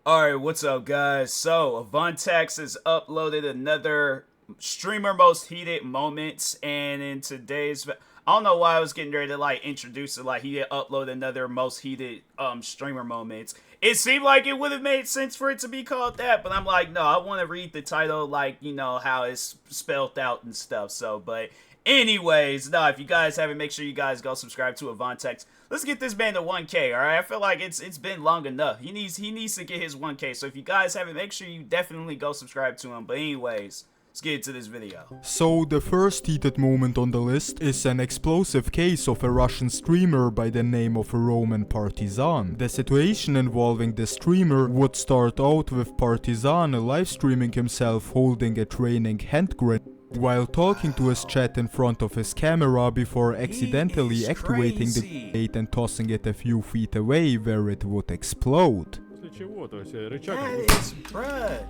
Alright, what's up guys? So, Avontax has uploaded another streamer most heated moments, and in today's I don't know why I was getting ready to like introduce it like he had uploaded another most heated streamer moments. It seemed like it would have made sense for it to be called that, but I'm like, no, I want to read the title like, you know, how it's spelled out and stuff. So, but anyways, no, if you guys haven't, make sure you guys go subscribe to Avontax. Let's get this man to 1K, alright? I feel like it's been long enough. He needs to get his 1K. So if you guys haven't, make sure you definitely go subscribe to him. But anyways, let's get into this video. So the first heated moment on the list is an explosive case of a Russian streamer by the name of Roman Partizan. The situation involving the streamer would start out with Partizan live streaming himself holding a training hand grenade while talking to his chat in front of his camera before accidentally activating the grenade and tossing it a few feet away where it would explode. That is, bruh.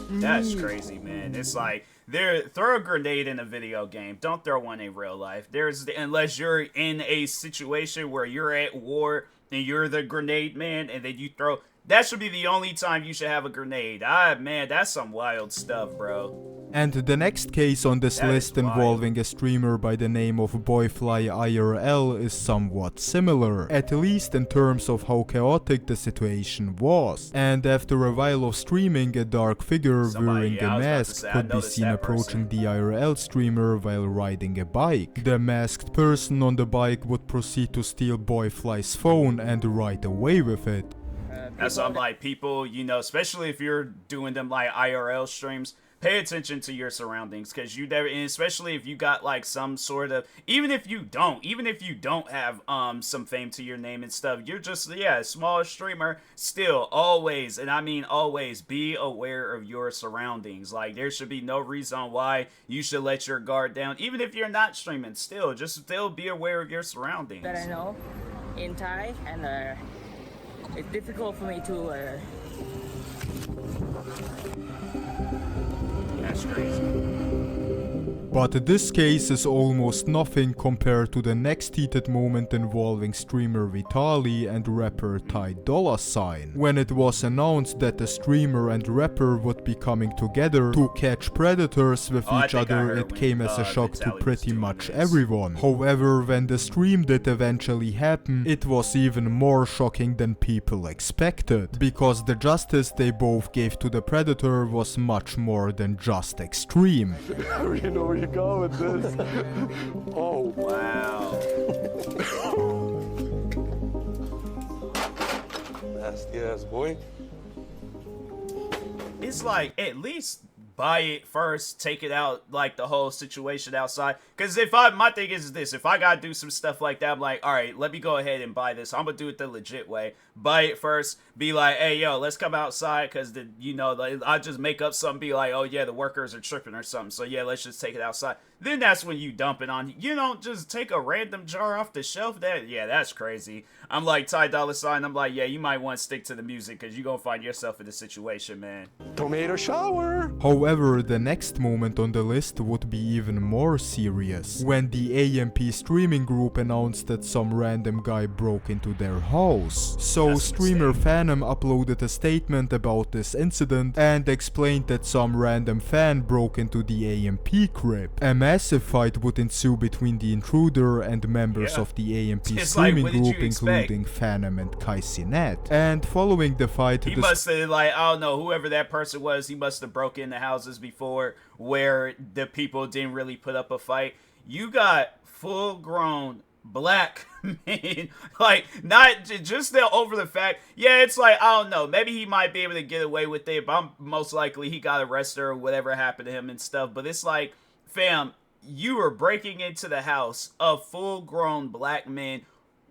That's crazy, man. It's like, throw a grenade in a video game. Don't throw one in real life. Unless you're in a situation where you're at war and you're the grenade man, and then you throw. That should be the only time you should have a grenade. Man, that's some wild stuff, bro. And the next case on this list involving a streamer by the name of Boyfly IRL is somewhat similar, at least in terms of how chaotic the situation was. And after a while of streaming, a dark figure wearing a mask could be seen approaching the IRL streamer while riding a bike. The masked person on the bike would proceed to steal Boyfly's phone and ride away with it. That's why I'm like, people, you know, especially if you're doing them like IRL streams, pay attention to your surroundings, because you never, and especially if you got like some sort of, even if you don't have some fame to your name and stuff, you're just, yeah, a small streamer, still always, and I mean always, be aware of your surroundings. Like, there should be no reason why you should let your guard down, even if you're not streaming. Still be aware of your surroundings. That I know in Thai, and it's difficult for me to That's crazy. But this case is almost nothing compared to the next heated moment involving streamer Vitali and rapper Ty Dolla $ign, when it was announced that the streamer and rapper would be coming together to catch predators with each other. It came as a shock to pretty much everyone. However, when the stream did eventually happen, it was even more shocking than people expected, because the justice they both gave to the predator was much more than just extreme. You know where you're going with this. Oh, wow. Nasty ass boy. It's like, at least buy it first, take it out, like the whole situation outside. Because my thing is this, if I gotta do some stuff like that, I'm like, alright, let me go ahead and buy this. I'm gonna do it the legit way. Buy it first, be like, hey, yo, let's come outside, because, you know, like, I'll just make up something, be like, oh, yeah, the workers are tripping or something, so, yeah, let's just take it outside. Then that's when you dump it on. You don't just take a random jar off the shelf. That's crazy. I'm like, Ty Dolla $ign, I'm like, yeah, you might want to stick to the music, because you're gonna find yourself in this situation, man. Tomato shower. However, the next moment on the list would be even more serious, when the AMP streaming group announced that some random guy broke into their house. So streamer Phantom uploaded a statement about this incident and explained that some random fan broke into the AMP crib. A massive fight would ensue between the intruder and members of the AMP streaming group, including Phantom and Kaisinet. And following the fight, he must have, like, I don't know, whoever that person was, he must have broke into houses before where the people didn't really put up a fight. You got full-grown black men, like, not just over the fact, yeah, it's like, I don't know, maybe he might be able to get away with it, but most likely he got arrested or whatever happened to him and stuff. But it's like, fam, you were breaking into the house of full-grown black men.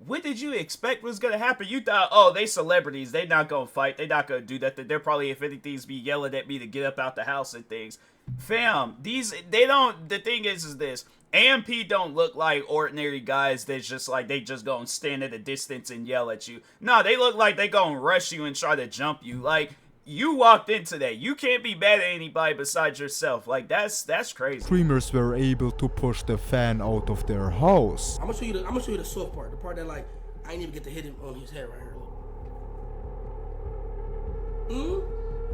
What did you expect was gonna happen? You thought, oh, they celebrities, they not gonna fight, they not gonna do that. They're probably, if anything, be yelling at me to get up out the house and things. Fam, they don't. The thing is this. AMP don't look like ordinary guys that's just like, they just gonna stand at a distance and yell at you. No, they look like they gonna rush you and try to jump you. Like, you walked into that. You can't be mad at anybody besides yourself. Like, that's crazy. Streamers were able to push the fan out of their house. I'm gonna show you the soft part, the part that like I ain't even get to hit him on his head right here. Look.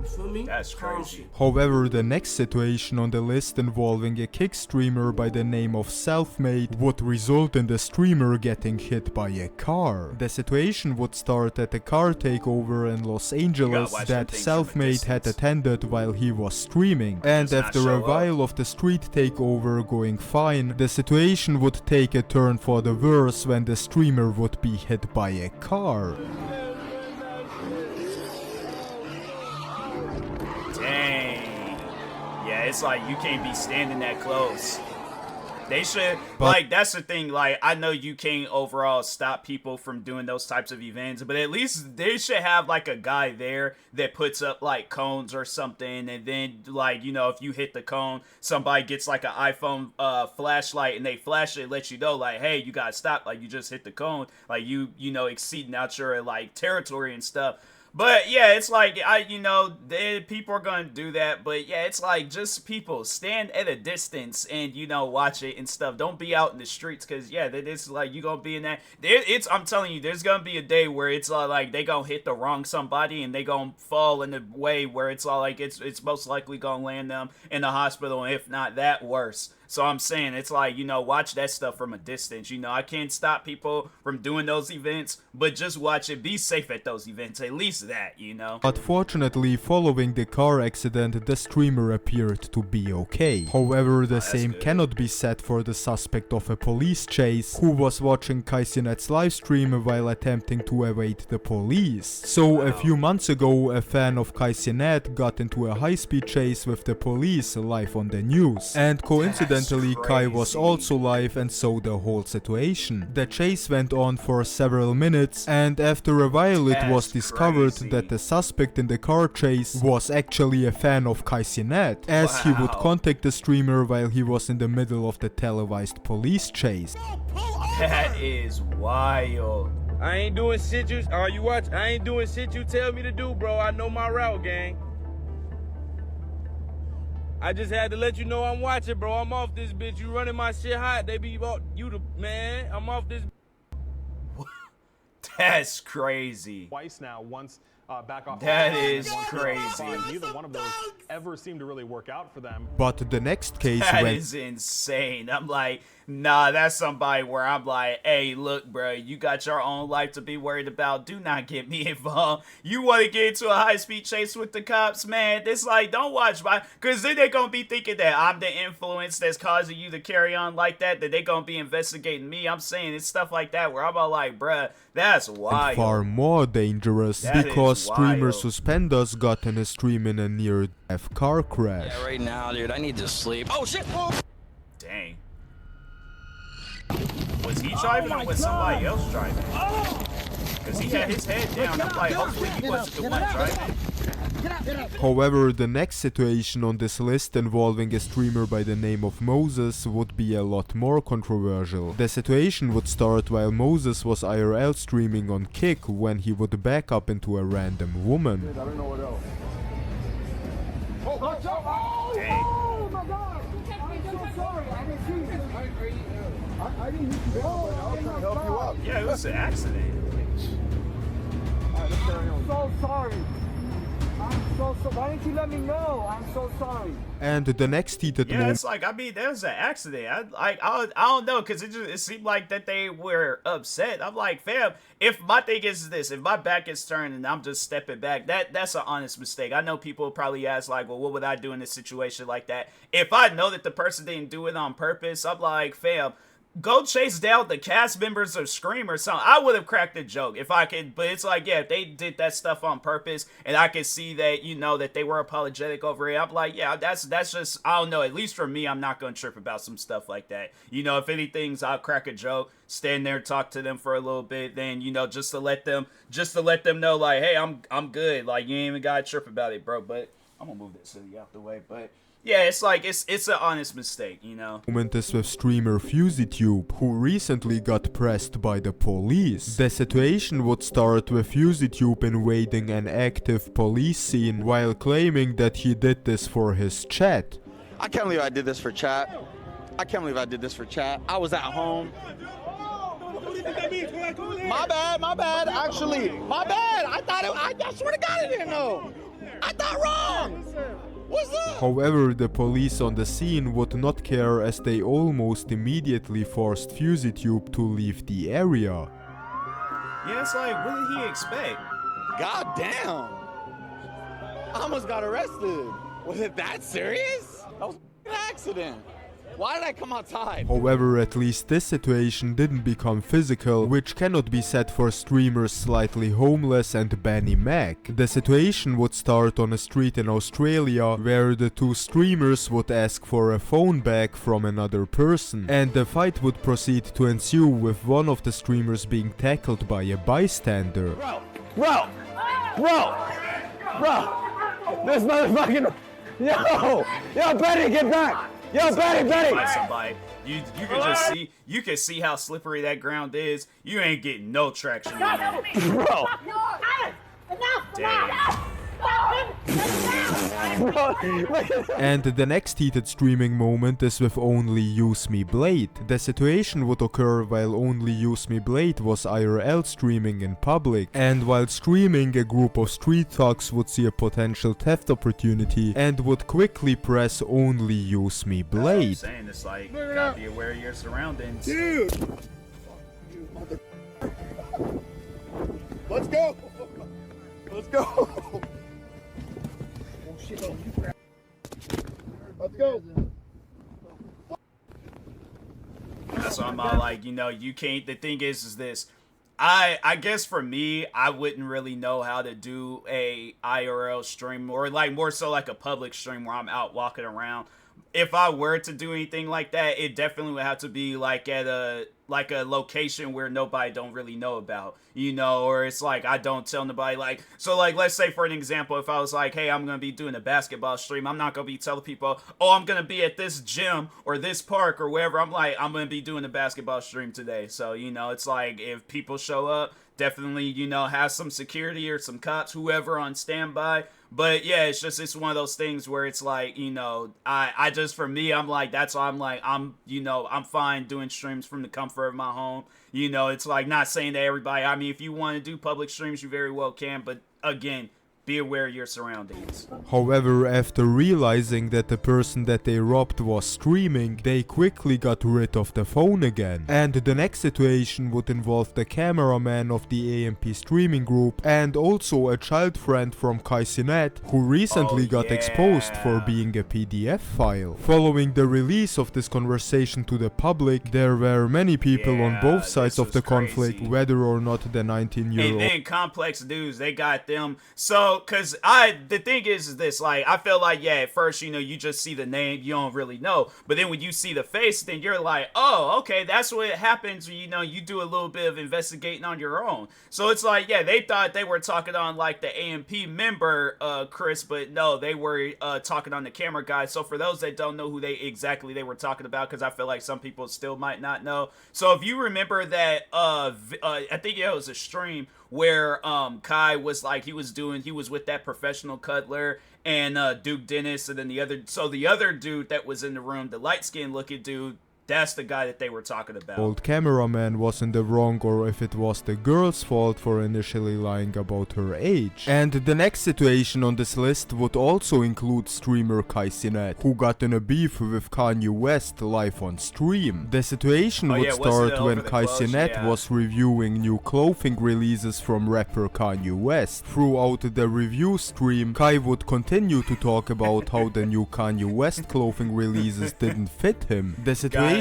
You feel me? That's Calm crazy. shit. However, the next situation on the list involving a kick streamer by the name of Selfmade would result in the streamer getting hit by a car. The situation would start at a car takeover in Los Angeles watch that them things from a Selfmade had distance. attended while he was streaming. And Does not after show a up. while of the street takeover going fine, the situation would take a turn for the worse when the streamer would be hit by a car. Dang. Yeah, it's like you can't be standing that close. They should, But- like, that's the thing, like, I know you can't overall stop people from doing those types of events, but at least they should have, like, a guy there that puts up, like, cones or something, and then, like, you know, if you hit the cone, somebody gets, like, an iPhone flashlight, and they flash it, let you know, like, hey, you gotta stop, like, you just hit the cone, like, you know, exceeding out your, like, territory and stuff. But yeah, it's like, people are gonna do that, but yeah, it's like, just people stand at a distance and, you know, watch it and stuff. Don't be out in the streets, because yeah, that is like, you gonna be in that, I'm telling you, there's gonna be a day where it's like, they gonna hit the wrong somebody and they gonna fall in a way where it's all like, it's most likely gonna land them in the hospital, and if not that, worse. So I'm saying, it's like, you know, watch that stuff from a distance. You know, I can't stop people from doing those events, but just watch it. Be safe at those events. At least that, you know. But fortunately, following the car accident, the streamer appeared to be okay. However, the same good. cannot be said for the suspect of a police chase, who was watching KaiSynet's livestream while attempting to evade the police. So, a few months ago, a fan of KaiSynet got into a high-speed chase with the police live on the news. And coincidentally, Kai was crazy. also live and saw the whole situation. The chase went on for several minutes, and after a while it was That's discovered crazy. that the suspect in the car chase was actually a fan of KaiSynet, as he would Wow. contact the streamer while he was in the middle of the televised police chase. That is wild. I ain't doing shit you watch. I ain't doing shit you tell me to do, bro. I know my route, gang. I just had to let you know I'm watching, bro. I'm off this bitch. You running my shit hot. They be about you the man. I'm off this. That's crazy. Twice now, once back off. That and is once crazy. fine. Neither one of those ever seemed to really work out for them. But the next case That went is insane. I'm like, nah, that's somebody where I'm like, hey, look, bro, you got your own life to be worried about. Do not get me involved. You want to get into a high-speed chase with the cops, man? It's like, don't watch my, because then they're going to be thinking that I'm the influence that's causing you to carry on like that they're going to be investigating me. I'm saying it's stuff like that where I'm all like, bruh, that's wild. far more dangerous That because is streamer wild. Suspenders got in a stream in a near-death car crash. Yeah, right now, dude, I need to sleep. Oh, shit! Dang. Was he driving or was somebody else driving? Because he had his head down. I'm like, hopefully he wasn't the one driving. However, the next situation on this list involving a streamer by the name of Moses would be a lot more controversial. The situation would start while Moses was IRL streaming on Kick when he would back up into a random woman. I don't know what else. Dang. Yeah, it was an accident. I'm so sorry. I'm so sorry. Why didn't you let me know? I'm so sorry. And the next heated Yeah, moment it's like, I mean, there was an accident. I don't know, because it seemed like that they were upset. I'm like, fam, if my thing is this, if my back is turned and I'm just stepping back, that's an honest mistake. I know people probably ask, like, well, what would I do in a situation like that? If I know that the person didn't do it on purpose, I'm like, fam, go chase down the cast members of Scream or something. I would have cracked a joke if I could, but it's like, yeah, if they did that stuff on purpose and I could see that, you know, that they were apologetic over it, I'm like, yeah, that's just, I don't know, at least for me, I'm not going to trip about some stuff like that. You know, if anything's, I'll crack a joke, stand there, talk to them for a little bit, then, you know, just to let them know, like, hey, I'm good, like, you ain't even got to trip about it, bro, but I'm going to move this city out the way, but yeah, it's like, it's an honest mistake, you know? is with streamer FusyTube, who recently got pressed by the police. The situation would start with FusyTube invading an active police scene while claiming that he did this for his chat. I can't believe I did this for chat. I can't believe I did this for chat. I was at home. My bad. Actually, my bad. I swear to God I didn't know. I thought wrong. What's up? However, the police on the scene would not care as they almost immediately forced FusiTube to leave the area. Yeah, it's like, what did he expect? God damn. I almost got arrested. Was it that serious? That was an accident. Why did I come outside? However, at least this situation didn't become physical, which cannot be said for streamers Slightly Homeless and Benny Mac. The situation would start on a street in Australia, where the two streamers would ask for a phone back from another person, and the fight would proceed to ensue with one of the streamers being tackled by a bystander. Bro! This motherfucking... Yo, Betty, get back! Yo, Betty! By somebody. You can just see, you can see how slippery that ground is. You ain't getting no traction. Bro! Damn. And the next heated streaming moment is with Only Use Me Blade. The situation would occur while Only Use Me Blade was IRL streaming in public, and while streaming, a group of street thugs would see a potential theft opportunity and would quickly press Only Use Me Blade. I'm saying it's like, you gotta be aware of your surroundings. Dude! Let's go! Let's go! Let's go! That's why I'm all like, you know, you can't, the thing is this, I guess for me, I wouldn't really know how to do a IRL stream, or like more so like a public stream where I'm out walking around. If I were to do anything like that, it definitely would have to be like at a location where nobody don't really know about, you know, or it's like I don't tell nobody, like, so like let's say for an example, if I was like, hey, I'm gonna be doing a basketball stream, I'm not gonna be telling people, oh, I'm gonna be at this gym or this park or wherever. I'm like, I'm gonna be doing a basketball stream today. So, you know, it's like if people show up, definitely, you know, have some security or some cops, whoever on standby. But yeah, it's one of those things where it's like, you know, I just, for me, I'm like, that's why I'm like, you know, I'm fine doing streams from the comfort of my home. You know, it's like, not saying to everybody, I mean, if you want to do public streams, you very well can, but again, be aware of your surroundings. However, after realizing that the person that they robbed was streaming, they quickly got rid of the phone again. And the next situation would involve the cameraman of the AMP streaming group and also a child friend from Kaisinet, who recently got exposed for being a PDF file. Following the release of this conversation to the public, there were many people on both sides of the conflict, whether or not the 19-year-old... And then Complex Dudes, they got them. So, because the thing is this, like, I feel like, yeah, at first, you know, you just see the name, you don't really know. But then when you see the face, then you're like, oh, okay, that's what happens when, you know, you do a little bit of investigating on your own. So it's like, yeah, they thought they were talking on, like, the AMP member, Chris, but no, they were talking on the camera guy. So for those that don't know who they were talking about, because I feel like some people still might not know. So if you remember that, I think it was a stream where Kai was like, he was with that professional cuddler and Duke Dennis, and then the other dude that was in the room, the light-skinned looking dude, that's the guy that they were talking about. Old cameraman was in the wrong, or if it was the girl's fault for initially lying about her age. And the next situation on this list would also include streamer Kaisinet, who got in a beef with Kanye West live on stream. The situation would start when Kaisinet was reviewing new clothing releases from rapper Kanye West. Throughout the review stream, Kai would continue to talk about how the new Kanye West clothing releases didn't fit him. The situation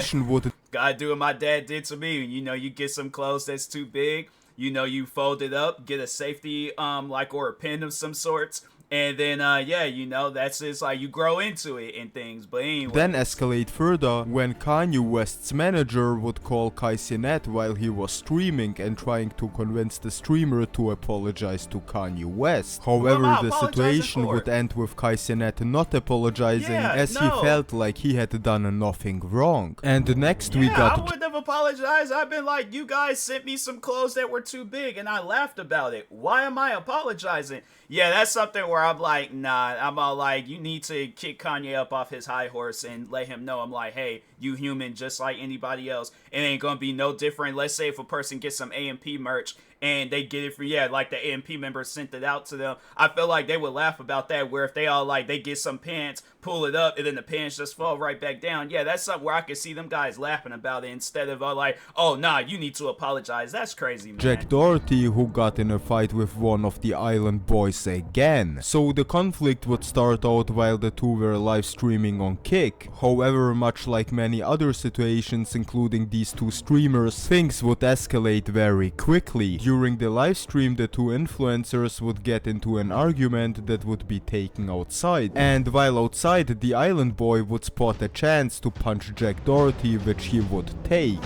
gotta do what my dad did to me. You know, you get some clothes that's too big, you know, you fold it up, get a safety like, or a pin of some sorts, and then yeah, you know, that's just like you grow into it and things. But anyway, then escalate further when Kanye West's manager would call Kaisinet while he was streaming and trying to convince the streamer to apologize to Kanye West. However, the situation would end with Kaisinet not apologizing, as he felt like he had done nothing wrong. And next we got... I wouldn't have apologized. I've been like, you guys sent me some clothes that were too big and I laughed about it. Why am I apologizing? Yeah, that's something where where I'm like, nah, I'm all like, you need to kick Kanye up off his high horse and let him know, I'm like, hey, you human just like anybody else. It ain't gonna be no different. Let's say if a person gets some AMP merch and they get it for, yeah, like the AMP members sent it out to them, I feel like they would laugh about that, where if they all like, they get some pants, pull it up, and then the pants just fall right back down. Yeah, that's something where I could see them guys laughing about it instead of like, oh, nah, you need to apologize. That's crazy, man. Jack Doherty, who got in a fight with one of the island boys again. So the conflict would start out while the two were live streaming on Kick. However, much like many other situations, including these two streamers, things would escalate very quickly. During the live stream, the two influencers would get into an argument that would be taken outside. And while outside, the island boy would spot a chance to punch Jack Doherty, which he would take.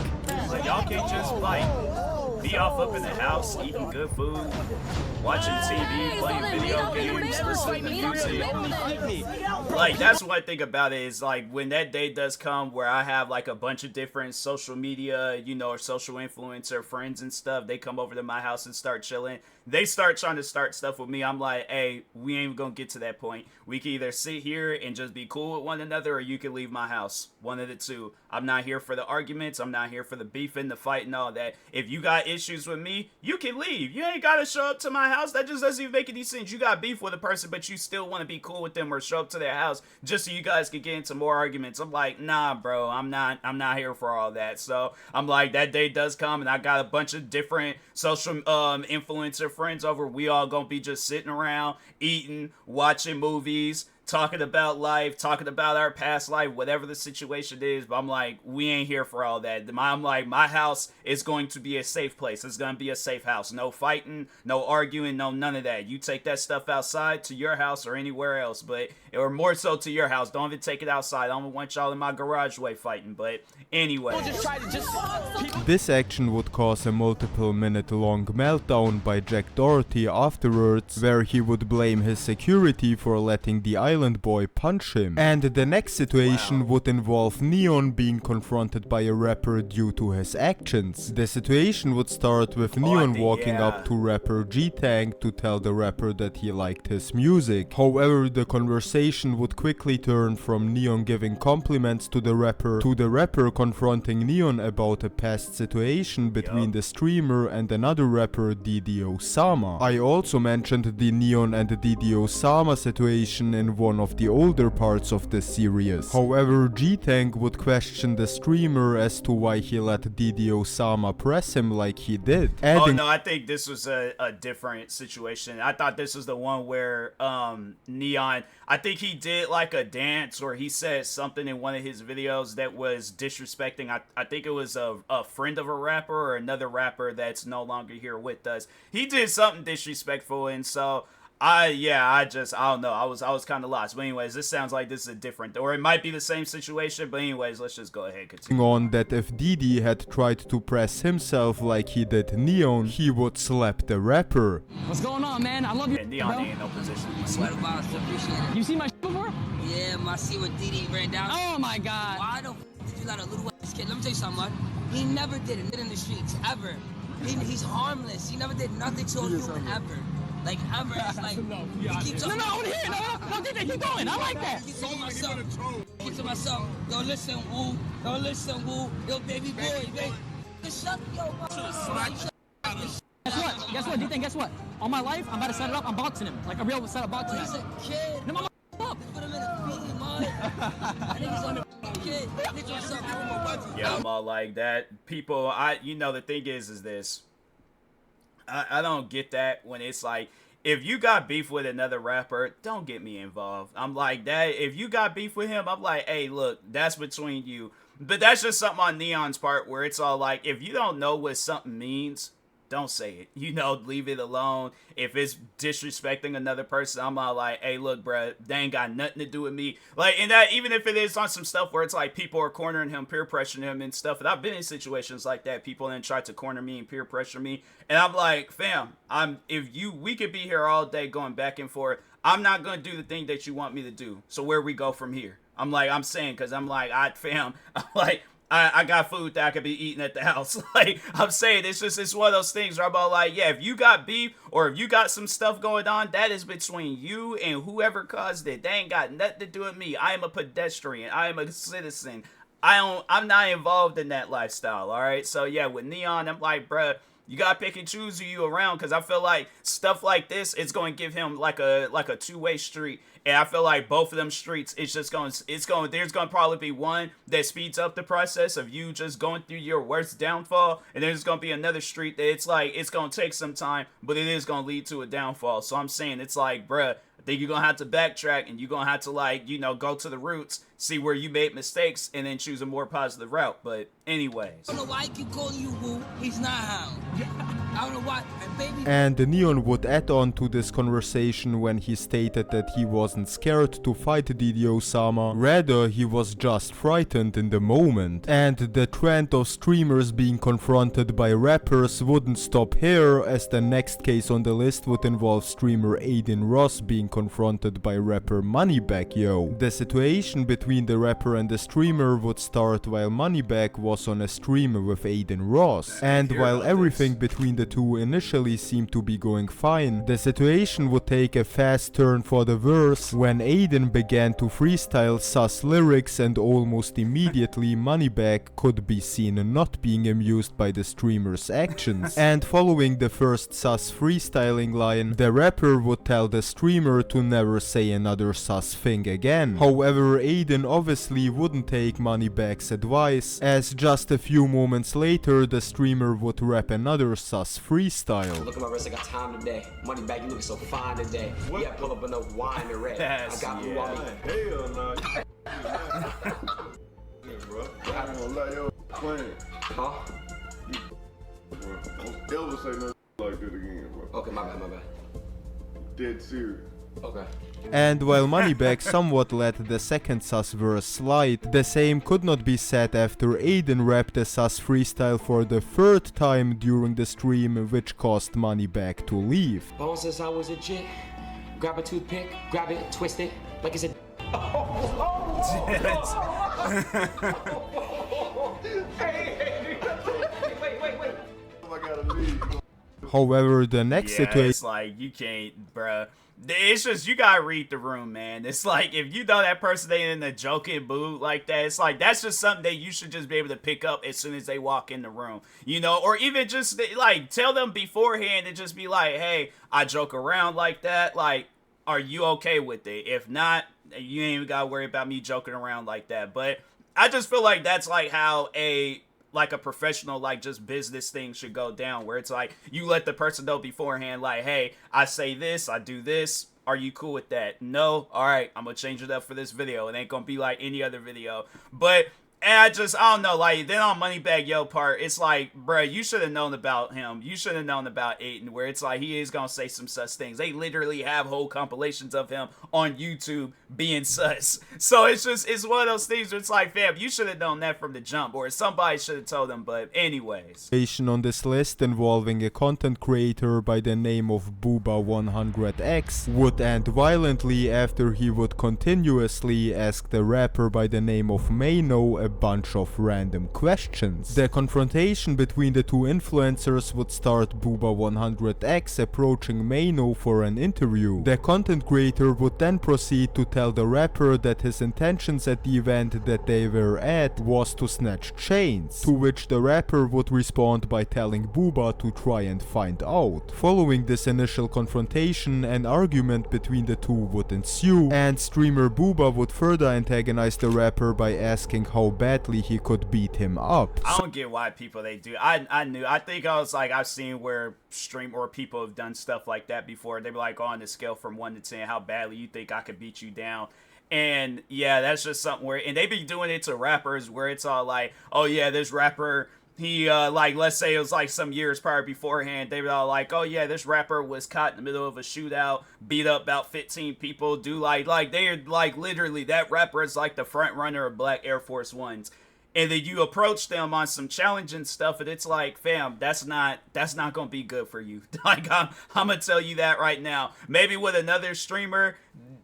Like, y'all can't just like be off up in the house eating good food, watching TV, playing video games, listening to music. Like, that's one thing about it, is like when that day does come where I have like a bunch of different social media, you know, or social influencer friends and stuff, they come over to my house and start chilling. They start trying to start stuff with me. I'm like, hey, we ain't gonna get to that point. We can either sit here and just be cool with one another, or you can leave my house. One of the two. I'm not here for the arguments. I'm not here for the beefing, the fighting, all that. If you got issues with me, you can leave. You ain't gotta show up to my house. That just doesn't even make any sense. You got beef with a person, but you still want to be cool with them or show up to their house just so you guys can get into more arguments. I'm like, nah, bro, I'm not here for all that. So I'm like, that day does come, and I got a bunch of different social influencer friends over. We all gonna be just sitting around, eating, watching movies, talking about life, talking about our past life, whatever the situation is. But I'm like, we ain't here for all that. I'm like, my house is going to be a safe place. It's going to be a safe house. No fighting, no arguing, no none of that. You take that stuff outside to your house or anywhere else, but, or more so to your house. Don't even take it outside. I don't want y'all in my garage way fighting, but anyway. This action would cause a multiple minute long meltdown by Jack Doherty afterwards, where he would blame his security for letting the island boy punch him. And the next situation would involve Neon being confronted by a rapper due to his actions. The situation would start with Neon walking up to rapper G2A to tell the rapper that he liked his music. However, the conversation would quickly turn from Neon giving compliments to the rapper confronting Neon about a past situation between the streamer and another rapper, Didi Osama. I also mentioned the Neon and Didi Osama situation in one of the older parts of the series. However, G2A would question the streamer as to why he let Didi Osama press him like he did. Oh no, I think this was a different situation. I thought this was the one where Neon, I think he did like a dance, or he said something in one of his videos that was disrespecting, I think it was a friend of a rapper or another rapper that's no longer here with us. He did something disrespectful, and so I don't know. I was kind of lost. But anyways, this sounds like this is a different, or it might be the same situation. But anyways, let's just go ahead and continue. On that if Didi had tried to press himself like he did Neon, he would slap the rapper. What's going on, man? I love you. And Neon ain't in no position to be slapped. You see my shit before? Yeah, I see what Didi ran down. Oh my god. Why the f did you let a little ass kid? Let me tell you something, man. He never did it in the streets, ever. He's harmless. He never did nothing to a human, ever. Like, ever. It's like, he keeps on. No, I want to hear it. No, keep going. I like that. Keep to myself. Yo, listen, woo. Yo, listen, woo. Yo, baby boy, baby. Shut yo, Guess what? D-Thing, guess what? All my life, I'm about to set it up. I'm boxing him. Like a real set up boxing him. He's a kid. No, I'm up. Put him in a beanie, man. I think he's on a kid. Get yourself out. Yeah, I'm all like that. People, you know, the thing is this. I don't get that when it's like, if you got beef with another rapper, don't get me involved. I'm like that. If you got beef with him, I'm like, hey, look, that's between you. But that's just something on Neon's part where it's all like, if you don't know what something means, don't say it. You know, leave it alone. If it's disrespecting another person, I'm all like, hey, look, bruh, they ain't got nothing to do with me. Like, and that, even if it is on some stuff where it's like people are cornering him, peer pressuring him and stuff. And I've been in situations like that. People then try to corner me and peer pressure me. And I'm like, fam, we could be here all day going back and forth. I'm not going to do the thing that you want me to do. So where we go from here? I'm saying, because I'm like, I got food that I could be eating at the house. Like, I'm saying, it's one of those things where I'm all like, yeah, if you got beef or if you got some stuff going on, that is between you and whoever caused it. They ain't got nothing to do with me. I am a pedestrian. I am a citizen. I'm not involved in that lifestyle, all right? So, yeah, with Neon, I'm like, bruh, you gotta pick and choose who you around, because I feel like stuff like this, it's going to give him like a two-way street. And I feel like both of them streets, there's going to probably be one that speeds up the process of you just going through your worst downfall. And there's going to be another street that it's going to take some time, but it is going to lead to a downfall. So I'm saying, it's like, bruh, I think you're going to have to backtrack, and you're going to have to, like, you know, go to the roots, see where you made mistakes, and then choose a more positive route. But anyways. I don't know why I keep calling you Woo. He's not how. I don't know why. And baby. And Neon would add on to this conversation when he stated that he wasn't scared to fight Didi Osama, rather he was just frightened in the moment. And the trend of streamers being confronted by rappers wouldn't stop here, as the next case on the list would involve streamer Aiden Ross being confronted by rapper Moneybagg Yo. The situation between the rapper and the streamer would start while Moneybagg was on a stream with Aiden Ross, and while everything between the two initially seemed to be going fine, the situation would take a fast turn for the worse when Aiden began to freestyle sus lyrics, and almost immediately Moneybagg could be seen not being amused by the streamer's actions. And following the first sus freestyling line, the rapper would tell the streamer to never say another sus thing again. However, Aiden obviously wouldn't take Moneybagg's advice, as just a few moments later the streamer would rap another sus freestyle. Look at my wrist, I got time today. Moneybagg, you looking so fine today. What? Yeah, pull up enough wine and red. I got blue on me. Hell no. Yeah, bro. I ain't gonna let your playing. Huh? Don't ever say nothing like that again, bro. Okay, my bad. Dead serious. Okay. And while Moneybagg somewhat let the second sus verse slide, the same could not be said after Aiden rapped a sus freestyle for the third time during the stream, which caused Moneybagg to leave. Bone says I was a chick. Grab a toothpick, grab it, twist it, like it's a. Wait. I gotta leave. However, the next situation... It's like, you can't, bruh. It's just, you gotta read the room, man. It's like, if you know that person ain't in a joking mood like that, it's like, that's just something that you should just be able to pick up as soon as they walk in the room. You know, or even just, like, tell them beforehand and just be like, hey, I joke around like that. Like, are you okay with it? If not, you ain't even gotta worry about me joking around like that. But I just feel like that's like how a professional, like, just business thing should go down, where it's like, you let the person know beforehand, like, hey, I say this, I do this, are you cool with that? No? Alright, I'm gonna change it up for this video. It ain't gonna be like any other video. But, and I don't know, like, then on Moneybagg Yo part, it's like, bruh, you should have known about him. You should have known about Aiden, where it's like, he is gonna say some such things. They literally have whole compilations of him on YouTube being sus. So it's one of those things where it's like, fam, you should have known that from the jump, or somebody should have told him. But anyways. On this list involving a content creator by the name of Booba100X would end violently after he would continuously ask the rapper by the name of Mayno a bunch of random questions. The confrontation between the two influencers would start Booba100X approaching Mayno for an interview. The content creator would then proceed to tell the rapper that his intentions at the event that they were at was to snatch chains, to which the rapper would respond by telling Booba to try and find out. Following this initial confrontation, an argument between the two would ensue, and streamer Booba would further antagonize the rapper by asking how badly he could beat him up. I don't get why people they do. I think I've seen where people have done stuff like that before. They be like, on the scale from 1 to 10, how badly you think I could beat you down? And yeah, that's just something where, and they be doing it to rappers where it's all like, oh yeah, this rapper, he like, let's say it was like some years prior beforehand, they were all like, oh yeah, this rapper was caught in the middle of a shootout, beat up about 15 people, they're like literally, that rapper is like the front runner of Black Air Force Ones. And then you approach them on some challenging stuff, and it's like, fam, that's not gonna be good for you. Like, I'm gonna tell you that right now. Maybe with another streamer,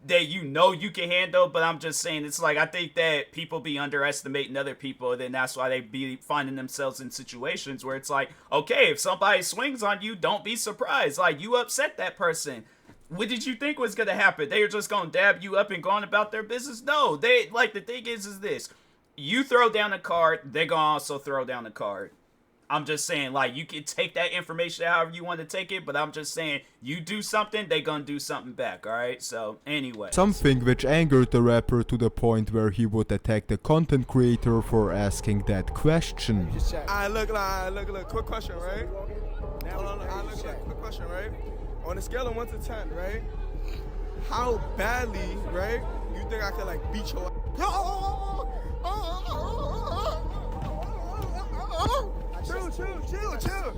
that you know you can handle. But I'm just saying, it's like, I think that people be underestimating other people, then that's why they be finding themselves in situations where it's like, okay, if somebody swings on you, don't be surprised. Like, you upset that person. What did you think was gonna happen? They were just gonna dab you up and go on about their business? No, they, like, the thing is this. You throw down a card, they're gonna also throw down a card. I'm just saying, like, you can take that information however you want to take it, but I'm just saying, you do something, they gonna do something back, alright? So, anyway. Something which angered the rapper to the point where he would attack the content creator for asking that question. Look, quick question, right? Quick question, right? On a scale of 1 to 10, right? How badly, right, you think I could, like, beat your Chill.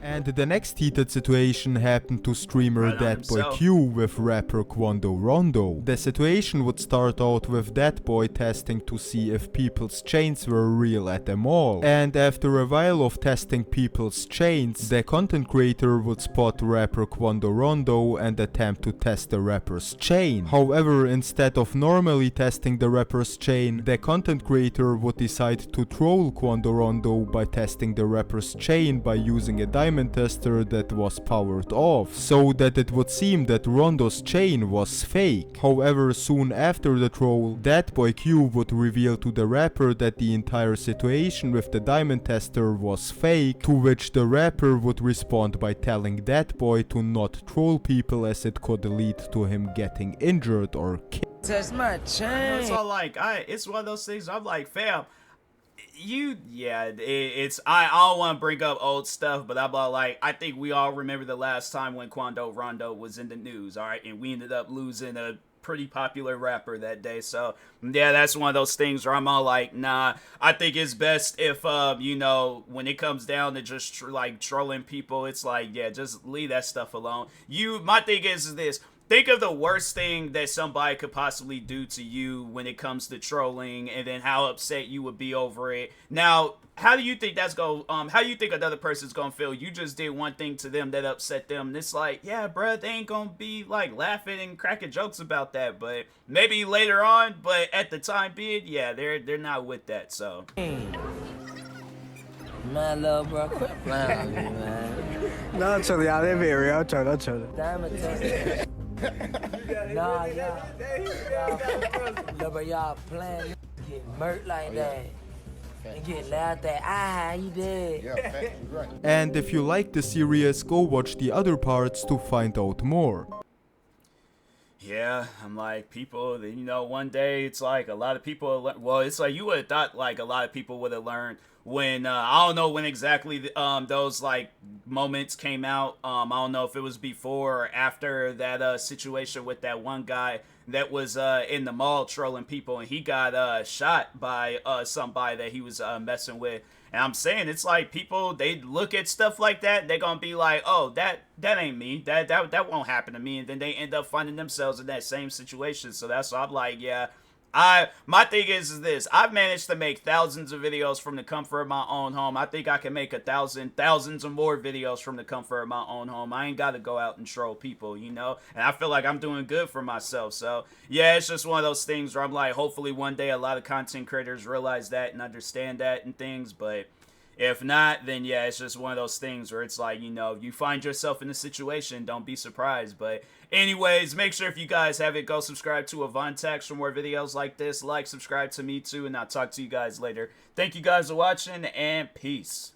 And the next heated situation happened to streamer ThatBoyQ with rapper Quando Rondo. The situation would start out with ThatBoy testing to see if people's chains were real at the mall. And after a while of testing people's chains, the content creator would spot rapper Quando Rondo and attempt to test the rapper's chain. However, instead of normally testing the rapper's chain, the content creator would decide to troll Quando Rondo by testing the rapper's chain by using a diamond tester that was powered off, so that it would seem that Rondo's chain was fake. However, soon after the troll, ThatBoyQ would reveal to the rapper that the entire situation with the diamond tester was fake, to which the rapper would respond by telling ThatBoy to not troll people as it could lead to him getting injured or killed. That's my chain. It's all like, it's one of those things, I'm like, fam, I don't want to bring up old stuff, but I'm like, I think we all remember the last time when Quando Rondo was in the news, alright, and we ended up losing a pretty popular rapper that day. So yeah, that's one of those things where I'm all like, nah, I think it's best if when it comes down to just trolling people, it's like, yeah, just leave that stuff alone. My thing is this. Think of the worst thing that somebody could possibly do to you when it comes to trolling, and then how upset you would be over it. Now, how do you think how do you think another person's gonna feel? You just did one thing to them that upset them, and it's like, yeah, bruh, they ain't gonna be like laughing and cracking jokes about that, but maybe later on, but at the time being, yeah, they're not with that, so. Man, little bro, quit playing with me, man. No, chill out, they're very real, chill. Diamond tester. Nah, look, bro, y'all playing, get murked like that. And get laughed at. You did. Yeah, right. And if you like the series, go watch the other parts to find out more. Yeah, I'm like, people, one day it's like a lot of people, well, it's like you would have thought like a lot of people would have learned when, I don't know when exactly those like moments came out. I don't know if it was before or after that situation with that one guy that was in the mall trolling people, and he got shot by somebody that he was messing with. And I'm saying, it's like people, they look at stuff like that, they're gonna be like, oh, that ain't me, that won't happen to me, and then they end up finding themselves in that same situation. So that's why I'm like, yeah, my thing is this. I've managed to make thousands of videos from the comfort of my own home. I think I can make thousands of more videos from the comfort of my own home. I ain't got to go out and troll people, and I feel like I'm doing good for myself. So yeah, it's just one of those things where I'm like, hopefully one day a lot of content creators realize that and understand that and things, but if not, then yeah, it's just one of those things where it's like, you find yourself in a situation, don't be surprised. But anyways, make sure if you guys have it, go subscribe to Avontax for more videos like this. Subscribe to me too, and I'll talk to you guys later. Thank you guys for watching, and peace.